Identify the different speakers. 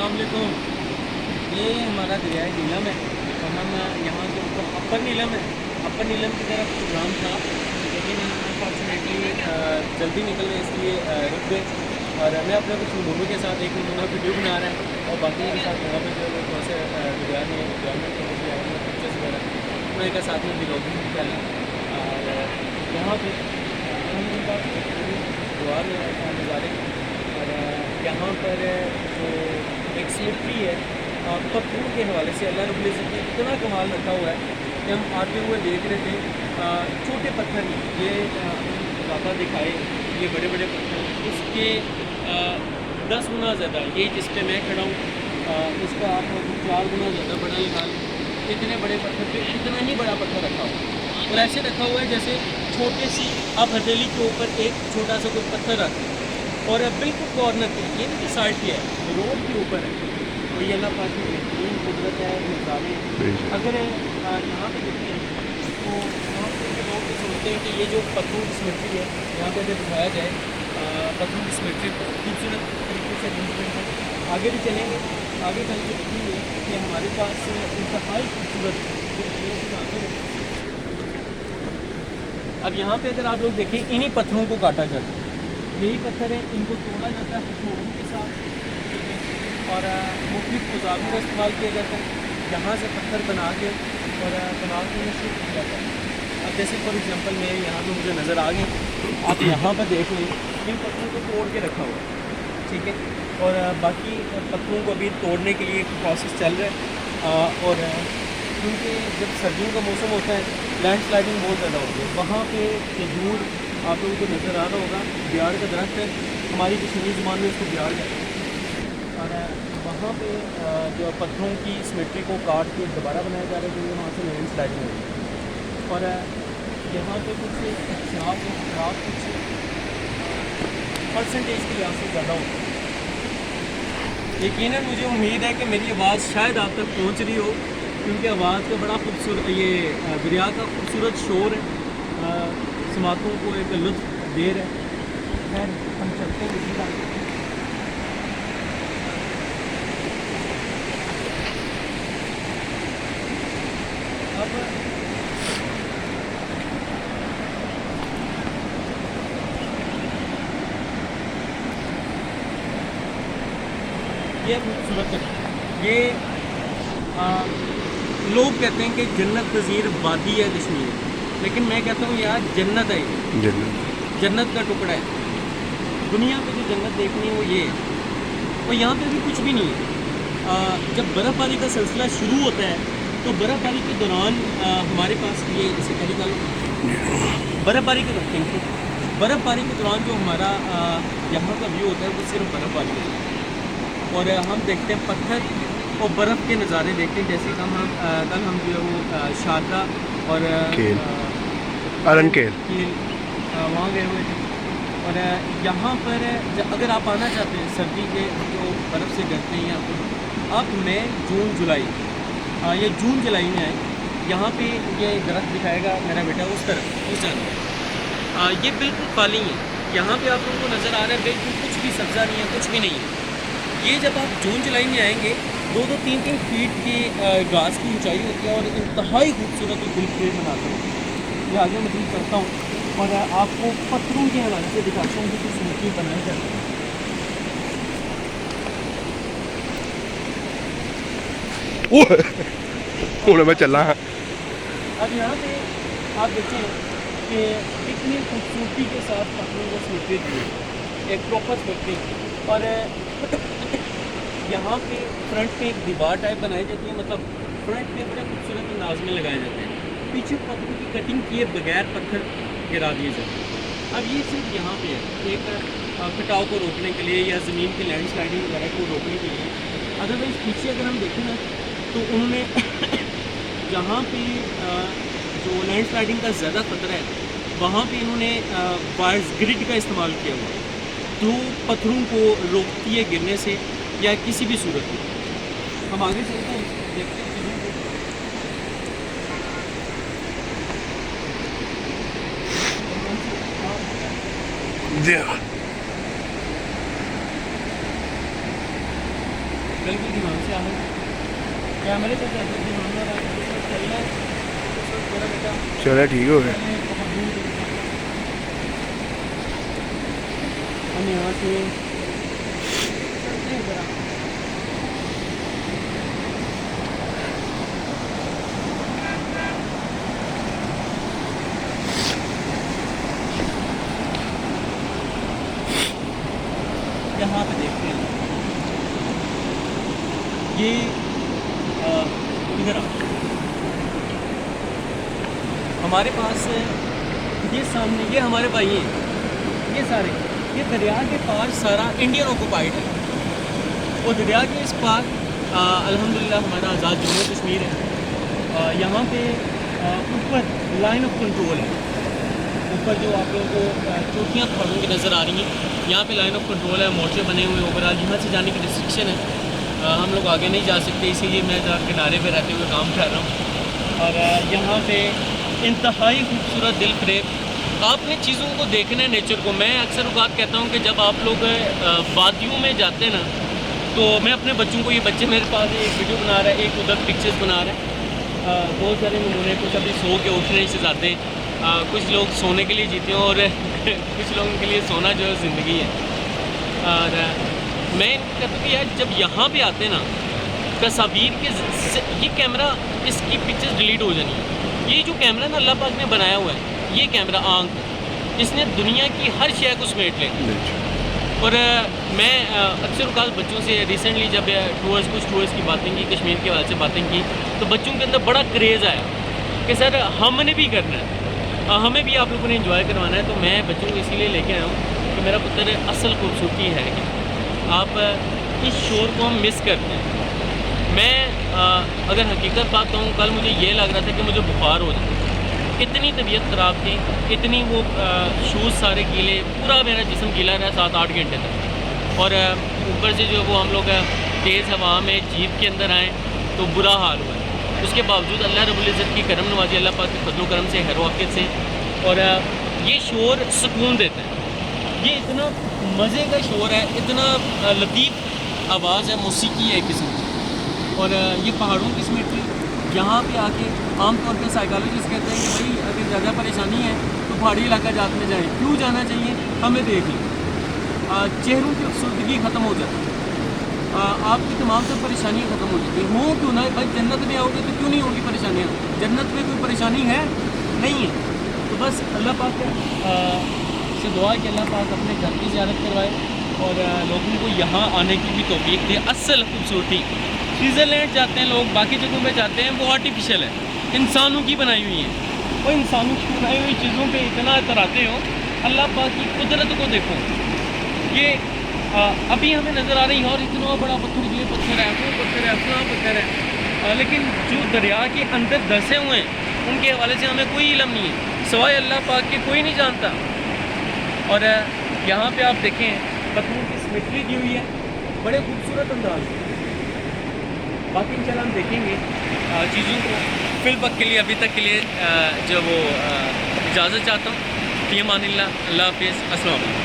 Speaker 1: अस्सलाम वालेकुम। ये हमारा दरिया नीलम है और हम यहाँ के ऊपर अपर नीलम है, अपर नीलम की तरफ प्रोग्राम था, लेकिन अनफॉर्चुनेटली जल्दी निकल गए, इसलिए रुक गए। और मैं अपने कुछ नमूनों के साथ एक नमूना वीडियो बना रहा है और बाकी के साथ यहाँ पर जो है वो थोड़ा सा दरिया में इंजॉयमेंट करने के लिए आए हैं, पिक्चर्स वगैरह मैं एक साथ में ब्लॉगिंग भी कर रहा। और यहाँ पे द्वार नज़ारे और यहाँ पर जो एक सिमेट्री है पत्थरों के हवाले से अल्लाह रब्बुल इज़्ज़त ने इतना कमाल रखा हुआ है कि हम आते हुए देख रहे थे। छोटे पत्थर नहीं, ये ज़्यादा दिखाए, ये बड़े बड़े पत्थर इसके 10 गुना ज़्यादा, ये जिस पे मैं खड़ा हूँ इसका आप 4 गुना ज़्यादा बड़ा लगा लें। इतने बड़े पत्थर पे इतना ही बड़ा पत्थर रखा हुआ है और ऐसे रखा हुआ है जैसे छोटे सी आप हथेली के ऊपर एक छोटा सा कोई पत्थर रखते हैं और बिल्कुल कॉर्नर पे, ये नहीं कि साइड पे है, रोड के ऊपर है। और ये अल्लाह पाक की बेहतरीन कुदरत है, नज़ारे। अगर यहाँ पे देखते हैं तो यहाँ पे लोग ये सोचते हैं कि ये जो पत्थरों की सिमेट्री है यहाँ पे अगर दिखाया जाए पत्थरों की सिमेट्री खूबसूरत तरीके से अरेंजमेंट है। आगे भी चलेंगे, आगे चल के देखेंगे कि हमारे पास इंतहाई खूबसूरत। अब यहाँ पे अगर आप लोग देखें, इन्हीं पत्थरों को काटा जाता है, यही पत्थर है, इनको तोड़ा जाता है हथौड़ों के साथ और मुख्तलिफ औज़ारों का इस्तेमाल किया जाता है। यहाँ से पत्थर बना के और बना के शुरू किया जाता है। अब जैसे फॉर एग्जांपल मैं यहाँ पे मुझे नज़र आ गए, आप यहाँ पर देख लें, इन पत्थरों को तोड़ के रखा हुआ है, ठीक है। और बाकी पत्थरों को अभी तोड़ने के लिए एक प्रोसेस चल रहा है। और क्योंकि जब सर्दियों का मौसम होता है लैंड स्लाइडिंग बहुत ज़्यादा होती है। वहाँ पे खजूर आप लोगों को नज़र आ रहा होगा, बियाड़ का दरख्त है, हमारी कश्मीरी ज़बान में इसको बियाड़ कहते हैं। और वहाँ पे जो पत्थरों की सिमेट्री को काट के दोबारा बनाया जा रहा है क्योंकि वहाँ से लैंड स्लाइडिंग होती है। और यहाँ पे कुछ शराब कुछ परसेंटेज के लिहाज से ज़्यादा होता है। यकीनन मुझे उम्मीद है कि मेरी आवाज़ शायद आप तक पहुँच रही हो, क्योंकि आवाज़ का बड़ा खूबसूरत, ये दरिया का खूबसूरत शोर है, समातों को एक लुत्फ़ दे रहा है। खैर हम चलते हैं इसी बात। अब ये खूबसूरत है, ये लोग कहते हैं कि जन्नत नज़ीर वादी है कश्मीर, लेकिन मैं कहता हूँ यार जन्नत है, ये जन्नत का टुकड़ा है। दुनिया पे जो जन्नत देखनी है वो ये है, और यहाँ पे भी कुछ भी नहीं है। जब बर्फ़बारी का सिलसिला शुरू होता है तो बर्फ़बारी के दौरान हमारे पास ये इसे कहीं का बर्फ़बारी के बर्फ़बारी के दौरान जो हमारा यहाँ का व्यू होता है वो सिर्फ बर्फ़बारी होता है और हम देखते हैं पत्थर और बर्फ़ के नज़ारे देखते हैं। जैसे कि कल हम जो है वो शारदा और
Speaker 2: अरनकेल
Speaker 1: वहाँ गए हुए थे। और यहाँ पर अगर आप आना चाहते हैं सर्दी के जो बर्फ़ से डरते हैं यहाँ पर, आप मई जून जुलाई ये जून जुलाई में आए, यहाँ पे ये दरख्त दिखाएगा मेरा बेटा उस तरफ उस जगह, ये बिल्कुल खाली है। यहाँ पे आप लोगों को नज़र आ रहा है बिल्कुल कुछ भी सब्ज़ा नहीं है, कुछ भी नहीं है। ये जब आप जून जुलाई में आएंगे 2-2 3-3 फीट की घास की ऊंचाई होती है और इंतहाई खूबसूरत और दिलखेज बनाता हूँ। ये आगे मज़ीद करता हूँ और आपको पत्थरों के हवाले से दिखाता हूँ कि किस सिमेट्री बनाई जाती है।
Speaker 2: मैं चला।
Speaker 1: अब यहाँ पे आप देखें कि कितनी खूबसूरती के साथ पत्थरों को सिमेट्री दी है, एक प्रॉपर सिमेट्री। और यहाँ पे फ्रंट पे एक दीवार टाइप बनाई जाती है, मतलब फ्रंट पे बड़े खूबसूरत अंदाज में लगाए जाते हैं, पीछे पत्थरों की कटिंग किए बगैर पत्थर गिरा दिए जाते हैं। अब ये सिर्फ यहाँ पे है एक कटाव को रोकने के लिए या ज़मीन की लैंड स्लाइडिंग वगैरह को रोकने के लिए। अदरवाइज़ पीछे अगर हम देखें ना तो उन्होंने जहाँ पे जो लैंड स्लाइडिंग का ज़्यादा खतरा है वहाँ पे इन्होंने वायर्स ग्रिड का इस्तेमाल किया हुआ है, जो पत्थरों को रोकती है गिरने से या किसी भी सूरत में। हम आगे चलते हैं, देखते हैं बिल्कुल ध्यान से आना, कैमरे से ध्यान हो रहा है, चलना है मेरा बेटा।
Speaker 2: चलो ठीक हो गया।
Speaker 1: हम यहाँ से चलते हैं ज़रा। यहाँ पे देखते हैं ये इधर हमारे पास ये सामने ये हमारे भाई हैं, ये सारे ये दरिया के पार सारा इंडियन ऑक्यूपाइड है और दरिया के इस पार अल्हम्दुलिल्लाह हमारा आज़ाद जम्मू कश्मीर है। यहाँ पे ऊपर लाइन ऑफ कंट्रोल है, ऊपर जो आप लोगों को चौकियाँ पहाड़ों की नज़र आ रही हैं, यहाँ पे लाइन ऑफ कंट्रोल है, मोर्चे बने हुए ओवरऑल, यहाँ से जाने की रिस्ट्रिक्शन है, हम लोग आगे नहीं जा सकते, इसीलिए मैं ज़रा किनारे पे रहते हुए काम कर रहा हूँ। और यहाँ पे इंतहाई खूबसूरत दिल फ्रेब आपने चीज़ों को देखना है, नेचर को। मैं अक्सर औक़ात कहता हूँ कि जब आप लोग वादियों में जाते हैं ना, तो मैं अपने बच्चों को, ये बच्चे मेरे पास एक वीडियो बना रहा है, एक उधर पिक्चर्स बना रहा है, बहुत सारे नमूने, कुछ अभी सो के उठने से जाते हैं, कुछ लोग सोने के लिए जीते हैं और कुछ लोगों के लिए सोना जो है ज़िंदगी है। और मैं कहता हूँ कि यार जब यहाँ पे आते हैं ना, तस्वीर के ये कैमरा, इसकी पिक्चर्स डिलीट हो जानी है। ये जो कैमरा ना अल्लाह पाक ने बनाया हुआ है, ये कैमरा आंख, इसने दुनिया की हर शय को समेट ले। और मैं अक्सर औक़ात बच्चों से रिसेंटली जब कुछ टूर्स की बातें की, कश्मीर के हवाले से बातें की, तो बच्चों के अंदर बड़ा क्रेज़ आया कि सर हमने भी करना है, हमें भी आप लोगों ने एंजॉय करवाना है। तो मैं बच्चों को इसीलिए लेके आया हूँ कि मेरा पुत्र असल खूबसूरती है कि आप इस शोर को हम मिस करते हैं। मैं अगर हकीकत बात कहूँ, कल मुझे ये लग रहा था कि मुझे बुखार हो जाए, इतनी तबीयत ख़राब थी, इतनी वो शूज़ सारे गीले, पूरा मेरा जिस्म गीला रहा 7-8 घंटे तक। और ऊपर से जो वो हम लोग तेज़ हवा में जीप के अंदर आए तो बुरा हाल हुआ। उसके बावजूद अल्लाह रब्बुल इज़्ज़त की करम नवाज़ी, अल्लाह पाक के फज़्ल व करम से, खैर वाक़ियत से, और ये शोर सुकून देता है। ये इतना मज़े का शोर है, इतना लतीफ़ आवाज़ है, मौसीकी है एक किस्म की। और ये पहाड़ों की सिमेट्री, यहाँ पे आके आमतौर पे साइकोलॉजिस्ट कहते हैं कि भाई अगर ज़्यादा परेशानी है तो पहाड़ी इलाका जात में जाएँ। क्यों जाना चाहिए? हमें देख लें, चेहरों की खूबसूरती ख़त्म हो जाती है, आपकी तमाम सब परेशानियाँ ख़त्म हो जाती हैं। हो क्यों ना भाई, जन्नत में आओगे तो क्यों नहीं होगी परेशानियाँ? जन्नत में कोई परेशानी है नहीं है। तो बस अल्लाह पाक से दुआ है कि अल्लाह पाक अपने घर की ज़ियारत करवाए और लोगों को यहाँ आने की भी तौफीक दे। असल खूबसूरती, स्विट्ज़रलैंड जाते हैं लोग, बाकी जगहों पे जाते हैं, वो आर्टिफिशियल है, इंसानों की बनाई हुई है। और इंसानों की बनाई हुई चीज़ों पे इतना इतराते हो, अल्लाह पाक की कुदरत को देखो। ये अभी हमें नज़र आ रही है और इतना बड़ा पत्थर, ये पत्थर है, वो पत्थर है, अपना पत्थर है, लेकिन जो दरिया के अंदर धंसे हुए हैं उनके हवाले से हमें कोई इल्म नहीं है, सिवाय अल्लाह पाक के कोई नहीं जानता। और यहाँ पे आप देखें पत्थरों की सिमेट्री दी हुई है, बड़े खूबसूरत अंदाज। बाकी इंशाल्लाह हम देखेंगे चीज़ों को। फिल वक्त के लिए, अभी तक के लिए जो वो इजाज़त चाहता हूँ। फ़ी अमानिल्लाह, अल्लाह हाफ़िज़, अस्सलाम वालेकुम।